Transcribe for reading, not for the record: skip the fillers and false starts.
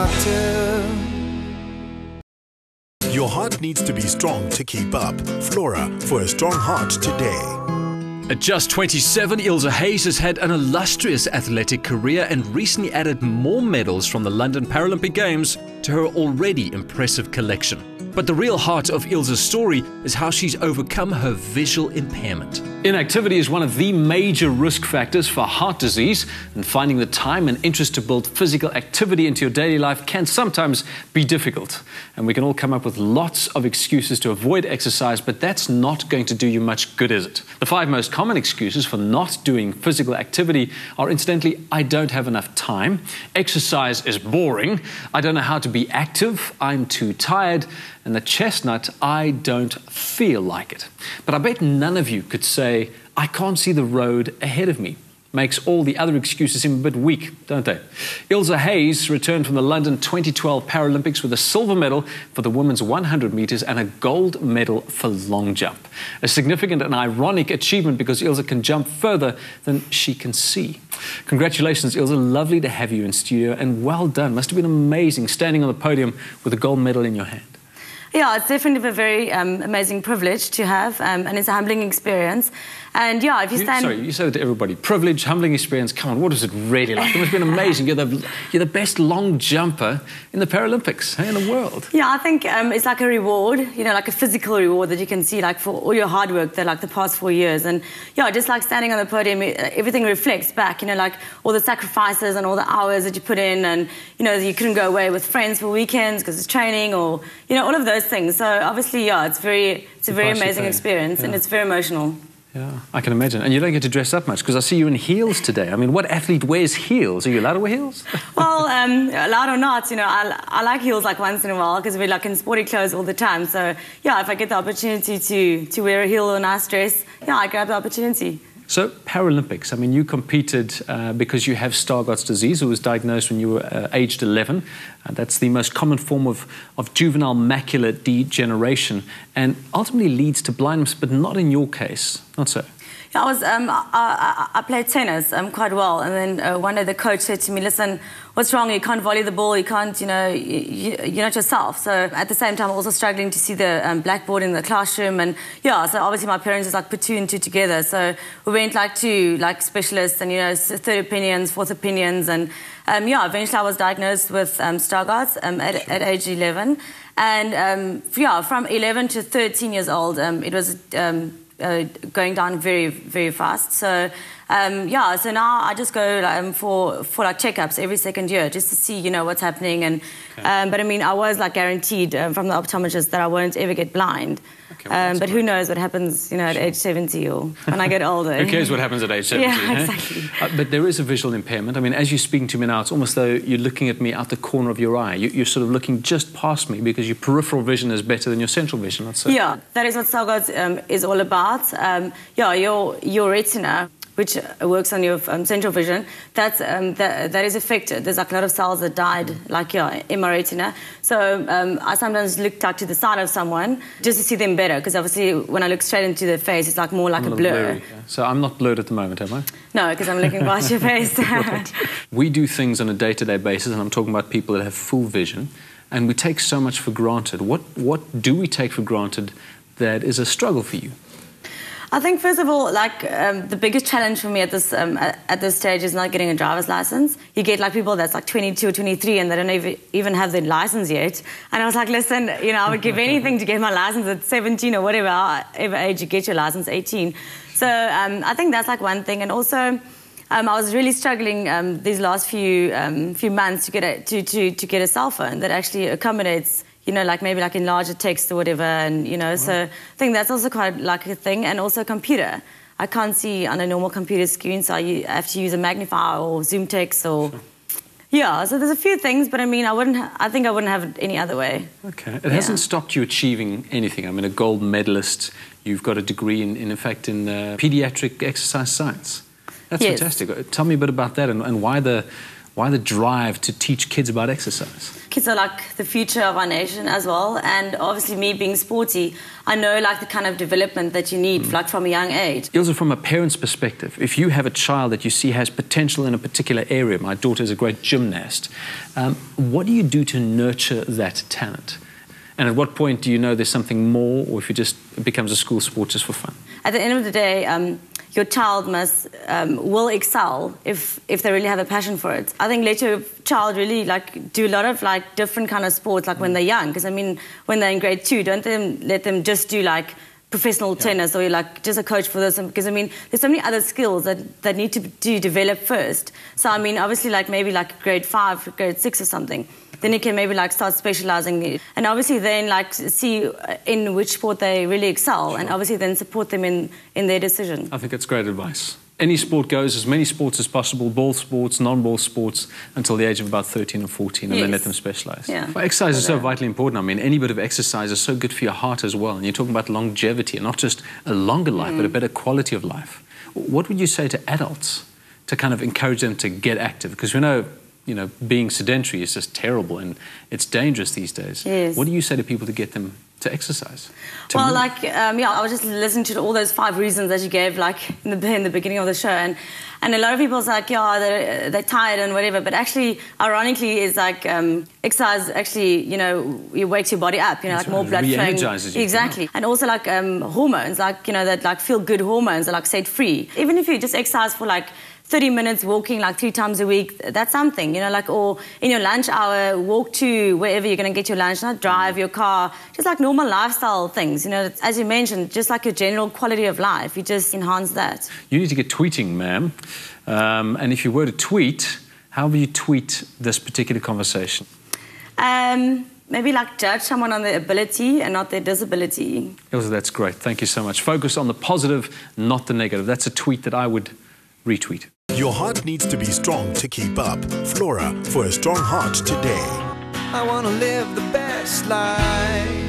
doctor. Your heart needs to be strong to keep up. Flora for a strong heart today. At just 27, Ilysa Haynes has had an illustrious athletic career and recently added more medals from the London Paralympic Games to her already impressive collection. But the real heart of Ilsa's story is how she's overcome her visual impairment. Inactivity is one of the major risk factors for heart disease, and finding the time and interest to build physical activity into your daily life can sometimes be difficult. And we can all come up with lots of excuses to avoid exercise, but that's not going to do you much good, is it? The 5 most common excuses for not doing physical activity are, incidentally, I don't have enough time, exercise is boring, I don't know how to be active, I'm too tired, and the chestnut, I don't feel like it. But I bet none of you could say, I can't see the road ahead of me. Makes all the other excuses seem a bit weak, don't they? Ilysa Haynes returned from the London 2012 Paralympics with a silver medal for the women's 100 metres and a gold medal for long jump. A significant and ironic achievement because Ilysa can jump further than she can see. Congratulations, Ilysa. Lovely to have you in studio, and well done. Must have been amazing standing on the podium with a gold medal in your hand. Yeah, it's definitely a very amazing privilege to have, and it's a humbling experience. And yeah, if you stand... Sorry, you said it to everybody. Privilege, humbling experience. Come on, what is it really like? It must have been amazing. You're the best long jumper in the Paralympics, in the world. Yeah, I think it's like a reward, you know, like a physical reward that you can see, like, for all your hard work that, like, the past 4 years. And yeah, just like standing on the podium, everything reflects back, you know, like all the sacrifices and all the hours that you put in, and, you know, you couldn't go away with friends for weekends because it's training, or, you know, all of those things. So obviously, yeah, it's a very amazing experience, and it's very emotional. Yeah, I can imagine. And you don't get to dress up much, because I see you in heels today. I mean, what athlete wears heels? Are you allowed to wear heels? Well, allowed or not, you know, I like heels like once in a while, because we're like in sporty clothes all the time. So yeah, if I get the opportunity to wear a heel or a nice dress, yeah, I grab the opportunity. So, Paralympics, I mean, you competed because you have Stargardt's disease. It was diagnosed when you were aged 11. That's the most common form of juvenile macular degeneration, and ultimately leads to blindness, but not in your case, not so. Yeah, I played tennis quite well, and then one day the coach said to me, listen, what's wrong? You can't volley the ball, you can't, you know, you're not yourself. So at the same time, also struggling to see the blackboard in the classroom, and yeah, so obviously my parents just like put 2 and 2 together. So we went like to specialists, and, you know, 3rd opinions, 4th opinions, and yeah, eventually I was diagnosed with Stargardt's at age 11. And yeah, from 11 to 13 years old, it was going down very, very fast. So yeah, so now I just go for like checkups every 2nd year, just to see, you know, what's happening. And but I mean, I was like guaranteed from the optometrist that I won't ever get blind. Okay, but who knows what happens, you know, at age 70 or when I get older. Who cares what happens at age 70? Yeah, exactly. But there is a visual impairment. I mean, as you're speaking to me now, it's almost though you're looking at me out the corner of your eye. You're sort of looking just past me because your peripheral vision is better than your central vision, let's say. Yeah, that is what Stargardt's is all about. Yeah, your retina, which works on your central vision, that is affected. There's like a lot of cells that died, like, yeah, in my retina. So I sometimes look like to the side of someone just to see them better, because obviously when I look straight into their face, it's like more like a blur. Blurry, yeah. So I'm not blurred at the moment, am I? No, because I'm looking past your face. Right. We do things on a day-to-day basis, and I'm talking about people that have full vision, and we take so much for granted. What do we take for granted that is a struggle for you? I think, first of all, like, the biggest challenge for me at this stage is not getting a driver's license. You get, like, people that's, like, 22 or 23 and they don't even have their license yet. And I was like, listen, you know, I would give anything to get my license at 17 or whatever age you get your license, 18. So I think that's, like, one thing. And also, I was really struggling these last few months to get a cell phone that actually accommodates, you know, like maybe like in larger text or whatever, and, you know, so I think that's also quite like a thing. And also computer. I can't see on a normal computer screen, so I have to use a magnifier or zoom text or... Yeah, so there's a few things, but I mean, I think I wouldn't have it any other way. Okay. It hasn't stopped you achieving anything. I mean, a gold medalist, you've got a degree in fact, in pediatric exercise science. That's fantastic. Tell me a bit about that, and why Why the drive to teach kids about exercise? Kids are like the future of our nation as well, and obviously me being sporty, I know like the kind of development that you need like from a young age. Also from a parent's perspective, if you have a child that you see has potential in a particular area, my daughter is a great gymnast, what do you do to nurture that talent? And at what point do you know there's something more, or if it becomes a school sport just for fun? At the end of the day, your child will excel if they really have a passion for it. I think let your child really like do a lot of like different kind of sports like when they're young. Because I mean, when they're in grade 2, don't let them just do like professional tennis or you're like just a coach for this. Because I mean, there's so many other skills that need to develop first. So I mean, obviously like maybe like grade 5, grade 6 or something. Then you can maybe like start specializing, and obviously then like see in which sport they really excel, and obviously then support them in their decision. I think that's great advice. Any sport goes, as many sports as possible, ball sports, non-ball sports, until the age of about 13 or 14, and then let them specialize. Yeah. Well, exercise is so vitally important. I mean, any bit of exercise is so good for your heart as well. And you're talking about longevity, and not just a longer life, but a better quality of life. What would you say to adults to kind of encourage them to get active? Because we know, you know, being sedentary is just terrible and it's dangerous these days. Yes. What do you say to people to get them to exercise? Well, like, I was just listening to all those 5 reasons that you gave, like, in the beginning of the show, and a lot of people's like, yeah, they're tired and whatever, but actually, ironically, is like, exercise actually, you know, it wakes your body up, you know, That's like more blood flowing. Re-energizes you. Exactly. And also, like, hormones, like, you know, that, like, feel-good hormones are, like, set free. Even if you just exercise for, like, 30 minutes walking like 3 times a week, that's something, you know, like, or in your lunch hour, walk to wherever you're going to get your lunch, not drive your car, just like normal lifestyle things, you know, as you mentioned, just like your general quality of life, you just enhance that. You need to get tweeting, ma'am. And if you were to tweet, how will you tweet this particular conversation? Maybe like judge someone on their ability and not their disability. Ilysa, that's great. Thank you so much. Focus on the positive, not the negative. That's a tweet that I would retweet. Your heart needs to be strong to keep up. Flora, for a strong heart today. I want to live the best life.